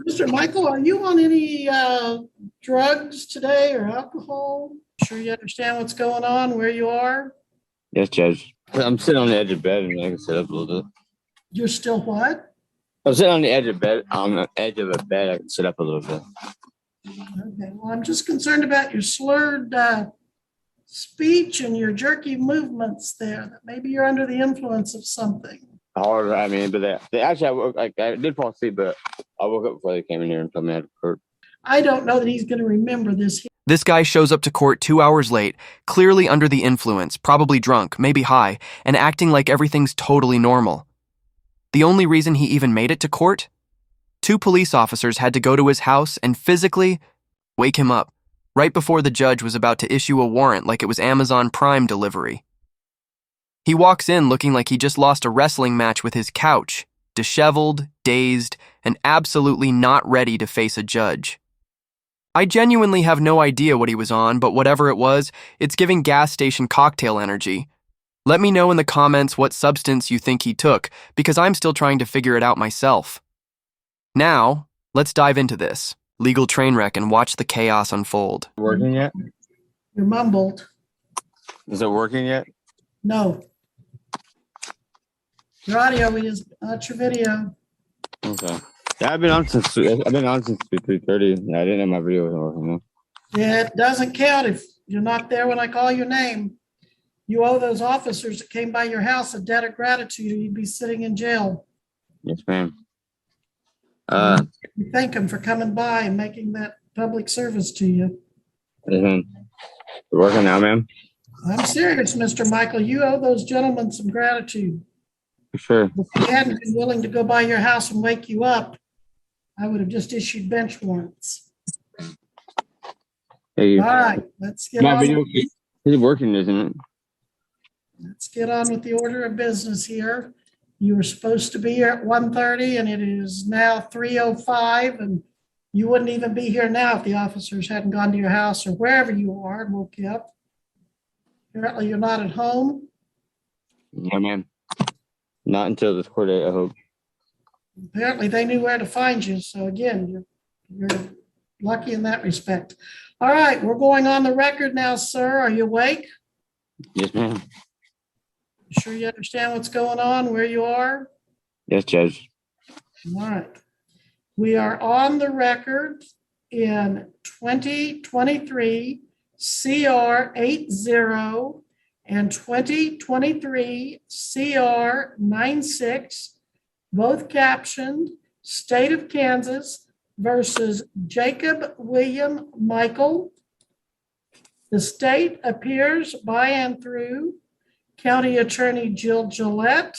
Mr. Michael, are you on any drugs today or alcohol? Sure you understand what's going on, where you are? Yes, Judge. I'm sitting on the edge of bed and I can sit up a little bit. You're still what? I'm sitting on the edge of bed. On the edge of a bed, I can sit up a little bit. Okay, well, I'm just concerned about your slurred speech and your jerky movements there, that maybe you're under the influence of something. Hard, I mean, but they actually, I did fall asleep, but I woke up before they came in here and told me I had to court. I don't know that he's going to remember this. This guy shows up to court 2 hours late, clearly under the influence, probably drunk, maybe high, and acting like everything's totally normal. The only reason he even made it to court? 2 police officers had to go to his house and physically wake him up, right before the judge was about to issue a warrant like it was Amazon Prime delivery. He walks in looking like he just lost a wrestling match with his couch, disheveled, dazed, and absolutely not ready to face a judge. I genuinely have no idea what he was on, but whatever it was, it's giving gas station cocktail energy. Let me know in the comments what substance you think he took, because I'm still trying to figure it out myself. Now, let's dive into this legal train wreck and watch the chaos unfold. Working yet? You're mumbled. Is it working yet? No. Your audio is not your video. Okay. Yeah, I've been on since 3:30. I didn't know my video wasn't working. Yeah, it doesn't count if you're not there when I call your name. You owe those officers that came by your house a debt of gratitude, or you'd be sitting in jail. Yes, ma'am. You thank them for coming by and making that public service to you. We're working now, ma'am. I'm serious, Mr. Michael. You owe those gentlemen some gratitude. For sure. If they hadn't been willing to go by your house and wake you up, I would have just issued bench warrants. Hey, All right, let's get my on. video is working, isn't it? Let's get on with the order of business here. You were supposed to be here at 1:30 and it is now 3:05, and you wouldn't even be here now if the officers hadn't gone to your house or wherever you are and woke you up. Apparently you're not at home. Yeah, ma'am. Not until this court date, I hope. Apparently they knew where to find you. So again, you're lucky in that respect. All right, we're going on the record now, sir. Are you awake? Yes, ma'am. Sure you understand what's going on, where you are? Yes, Judge. All right. We are on the record in 2023 CR 80 and 2023 CR 96, both captioned State of Kansas versus Jacob William Michael. The state appears by and through County Attorney Jill Gillette.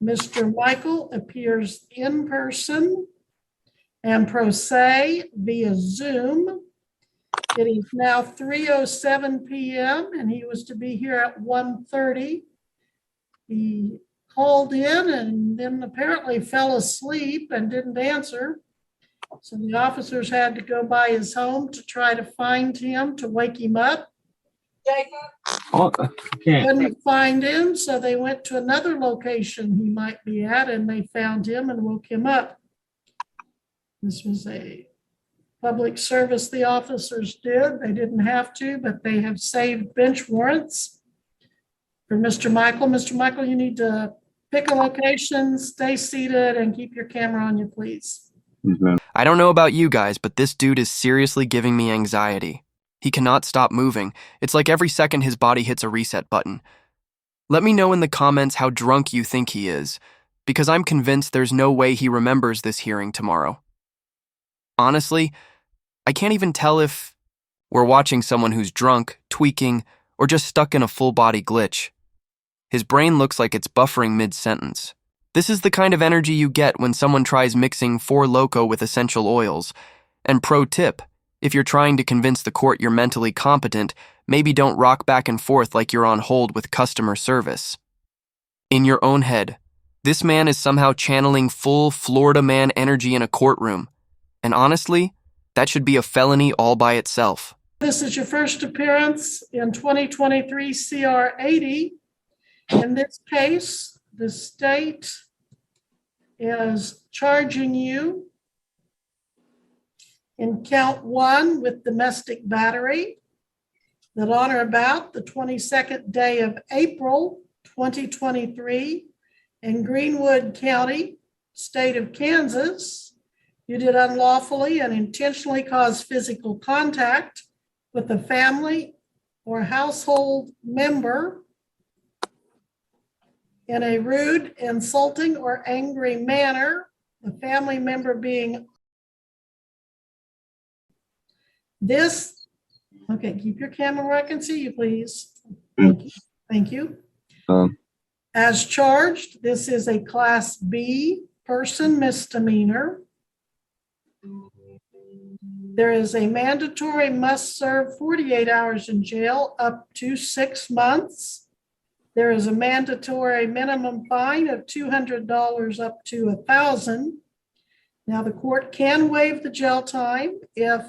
Mr. Michael appears in person and pro se via Zoom. It is now 3:07 p.m. and he was to be here at 1:30. He called in and then apparently fell asleep and didn't answer. So the officers had to go by his home to try to find him, to wake him up. Oh, okay. Couldn't find him, so they went to another location he might be at, and they found him and woke him up. This was a public service the officers did. They didn't have to, but they have saved bench warrants for Mr. Michael. Mr. Michael, you need to pick a location, stay seated, and keep your camera on you, please. Yes, ma'am. I don't know about you guys, but this dude is seriously giving me anxiety. He cannot stop moving. It's like every second his body hits a reset button. Let me know in the comments how drunk you think he is, because I'm convinced there's no way he remembers this hearing tomorrow. Honestly, I can't even tell if we're watching someone who's drunk, tweaking, or just stuck in a full-body glitch. His brain looks like it's buffering mid-sentence. This is the kind of energy you get when someone tries mixing Four Loko with essential oils. And pro tip, if you're trying to convince the court you're mentally competent, maybe don't rock back and forth like you're on hold with customer service. In your own head, this man is somehow channeling full Florida man energy in a courtroom. And honestly, that should be a felony all by itself. This is your first appearance in 2023 CR 80. In this case, the state is charging you In count one with domestic battery, that on or about the 22nd day of April, 2023, in Greenwood County, state of Kansas, you did unlawfully and intentionally cause physical contact with a family or household member in a rude, insulting, or angry manner, the family member being this. Okay, keep your camera where I can see you, please. Thank you. Thank you. As charged, this is a Class B person misdemeanor. There is a mandatory must serve 48 hours in jail up to 6 months. There is a mandatory minimum fine of $200 up to $1,000. Now, the court can waive the jail time if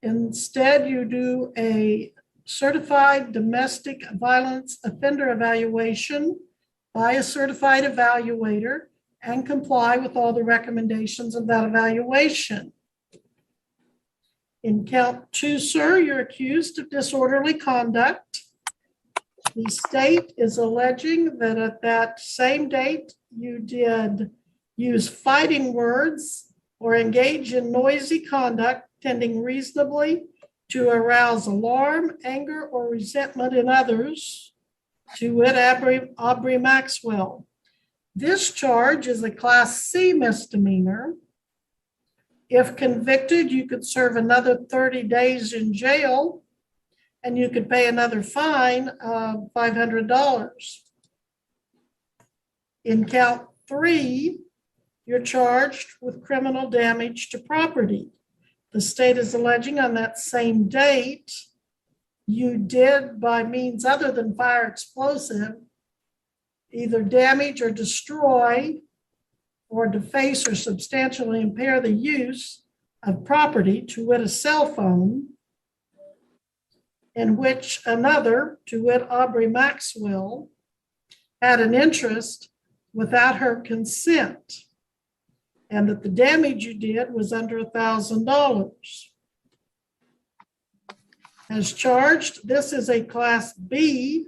instead you do a certified domestic violence offender evaluation by a certified evaluator and comply with all the recommendations of that evaluation. In count two, sir, you're accused of disorderly conduct. The state is alleging that at that same date, you did use fighting words or engage in noisy conduct tending reasonably to arouse alarm, anger, or resentment in others, to wit, Aubrey Maxwell. This charge is a Class C misdemeanor. If convicted, you could serve another 30 days in jail and you could pay another fine of $500. In count three, you're charged with criminal damage to property. The state is alleging on that same date, you did, by means other than fire explosive, either damage or destroy or deface or substantially impair the use of property, to wit, a cell phone, in which another, to wit, Aubrey Maxwell, had an interest without her consent, and that the damage you did was under $1,000. As charged, this is a Class B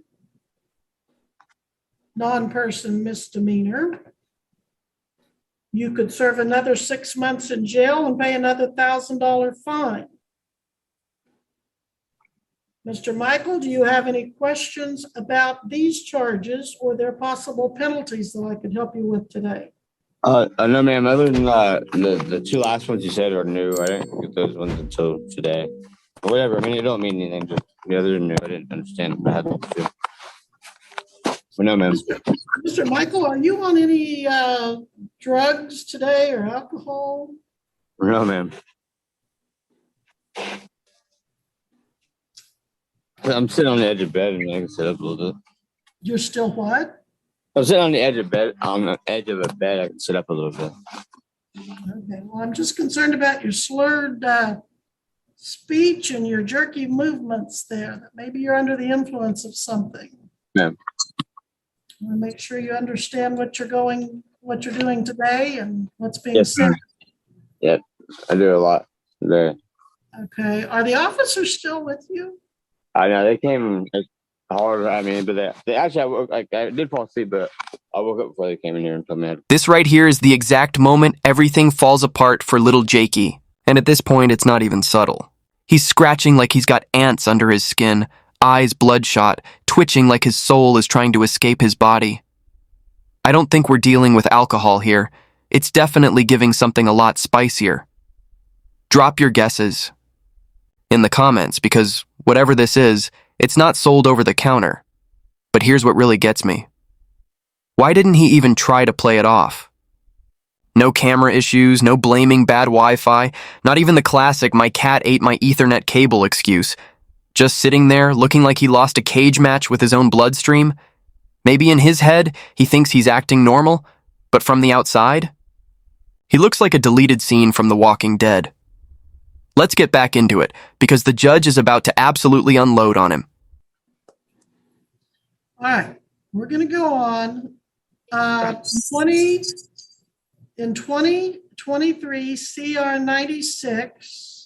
non-person misdemeanor. You could serve another 6 months in jail and pay another $1,000 fine. Mr. Michael, do you have any questions about these charges or their possible penalties that I could help you with today? No, ma'am. Other than the two last ones you said are new. I didn't get those ones until today. But whatever. I mean, it don't mean anything. Just the others are new. I didn't understand what happened to. But no, ma'am. Mr. Michael, are you on any drugs today or alcohol? No, ma'am. I'm sitting on the edge of bed and I can sit up a little bit. You're still what? I'm sitting on the edge of bed. On the edge of a bed, I can sit up a little bit. Okay. Well, I'm just concerned about your slurred speech and your jerky movements there. That maybe you're under the influence of something. Yeah. I want to make sure you understand what you're doing today and what's being said. Yeah, I do a lot there. Okay. Are the officers still with you? I know they came hard. I mean, but they actually, I did fall asleep, but I woke up before they came in here and told me. This right here is the exact moment everything falls apart for little Jakey. And at this point, it's not even subtle. He's scratching like he's got ants under his skin, eyes bloodshot, twitching like his soul is trying to escape his body. I don't think we're dealing with alcohol here. It's definitely giving something a lot spicier. Drop your guesses in the comments, because whatever this is, it's not sold over the counter. But here's what really gets me. Why didn't he even try to play it off? No camera issues, no blaming bad Wi-Fi, not even the classic "my cat ate my Ethernet cable" excuse. Just sitting there looking like he lost a cage match with his own bloodstream. Maybe in his head, he thinks he's acting normal, but from the outside, he looks like a deleted scene from The Walking Dead. Let's get back into it, because the judge is about to absolutely unload on him. All right, we're going to go on. In 2023 CR 96,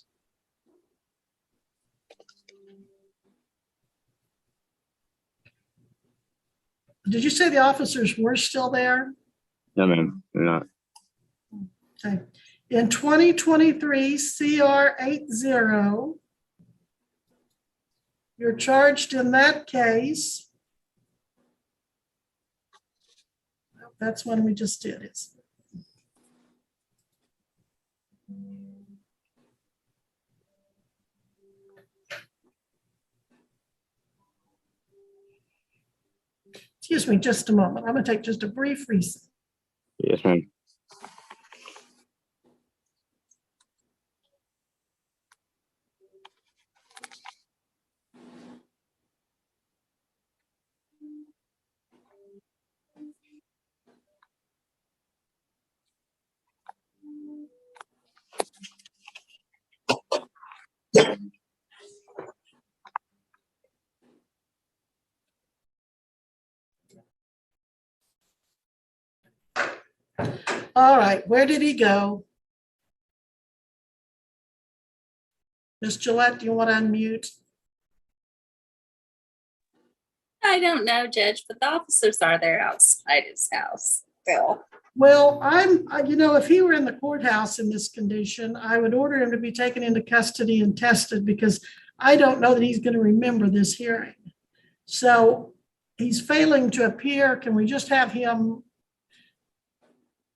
Did you say the officers were still there? No, ma'am, they're not. Okay. In 2023 CR 80, you're charged in that case. That's one we just did. Excuse me just a moment. I'm going to take just a brief recess. Yes, ma'am. All right, where did he go? Ms. Gillette, do you want to unmute? I don't know, Judge, but the officers are there outside his house, Bill. Well, if he were in the courthouse in this condition, I would order him to be taken into custody and tested because I don't know that he's going to remember this hearing. So he's failing to appear. Can we just have him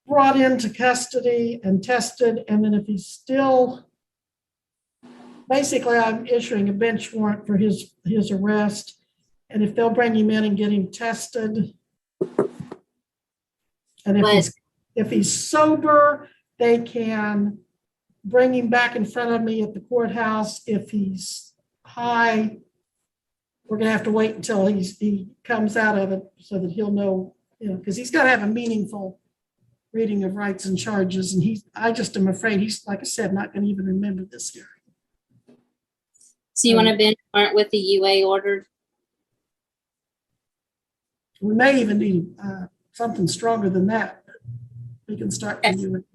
brought into custody and tested? And then if he's still, basically I'm issuing a bench warrant for his arrest. And if they'll bring him in and get him tested. And if he's sober, they can bring him back in front of me at the courthouse. If he's high, we're going to have to wait until he comes out of it so that he'll know, because he's got to have a meaningful reading of rights and charges. And I just am afraid he's, like I said, not going to even remember this hearing. So you want a bench warrant with the UA ordered? We may even need something stronger than that. We can start from you.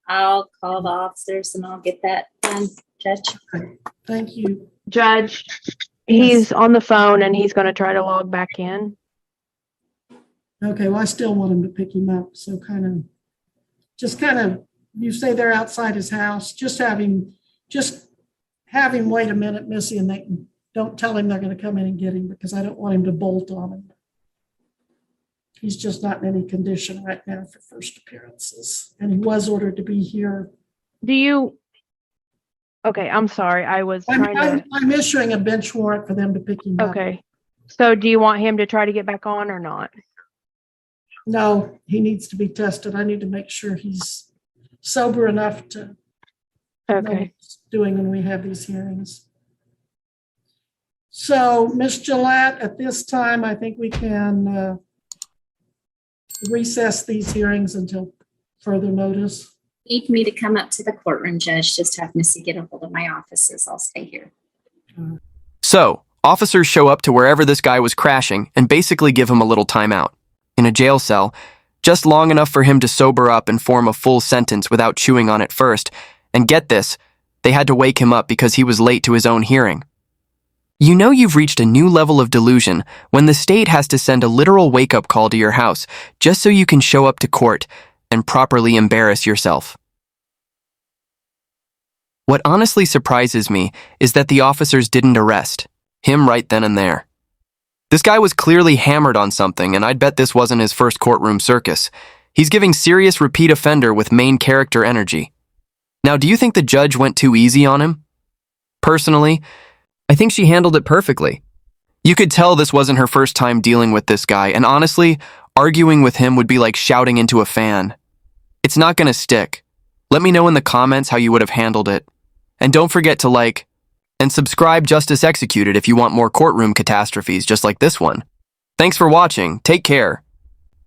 I'll call the officers and I'll get that done, Judge. Okay. Thank you. Judge, he's on the phone and he's going to try to log back in. Okay, well, I still want him to pick him up. So you say they're outside his house, just have him wait a minute, Missy, and don't tell him they're going to come in and get him because I don't want him to bolt on him. He's just not in any condition right now for first appearances. And he was ordered to be here. Okay, I'm sorry. I'm issuing a bench warrant for them to pick him up. Okay. So do you want him to try to get back on or not? No, he needs to be tested. I need to make sure he's sober enough to know what he's doing when we have these hearings. So, Ms. Gillette, at this time, I think we can recess these hearings until further notice. Need me to come up to the courtroom, Judge, just have Missy get a hold of my offices. I'll stay here. So, officers show up to wherever this guy was crashing and basically give him a little timeout. In a jail cell, just long enough for him to sober up and form a full sentence without chewing on it first. And get this, they had to wake him up because he was late to his own hearing. You know you've reached a new level of delusion when the state has to send a literal wake-up call to your house just so you can show up to court and properly embarrass yourself. What honestly surprises me is that the officers didn't arrest him right then and there. This guy was clearly hammered on something, and I'd bet this wasn't his first courtroom circus. He's giving serious repeat offender with main character energy. Now, do you think the judge went too easy on him? Personally, I think she handled it perfectly. You could tell this wasn't her first time dealing with this guy, and honestly, arguing with him would be like shouting into a fan. It's not gonna stick. Let me know in the comments how you would have handled it. And don't forget to like and subscribe Justice Executed if you want more courtroom catastrophes just like this one. Thanks for watching. Take care.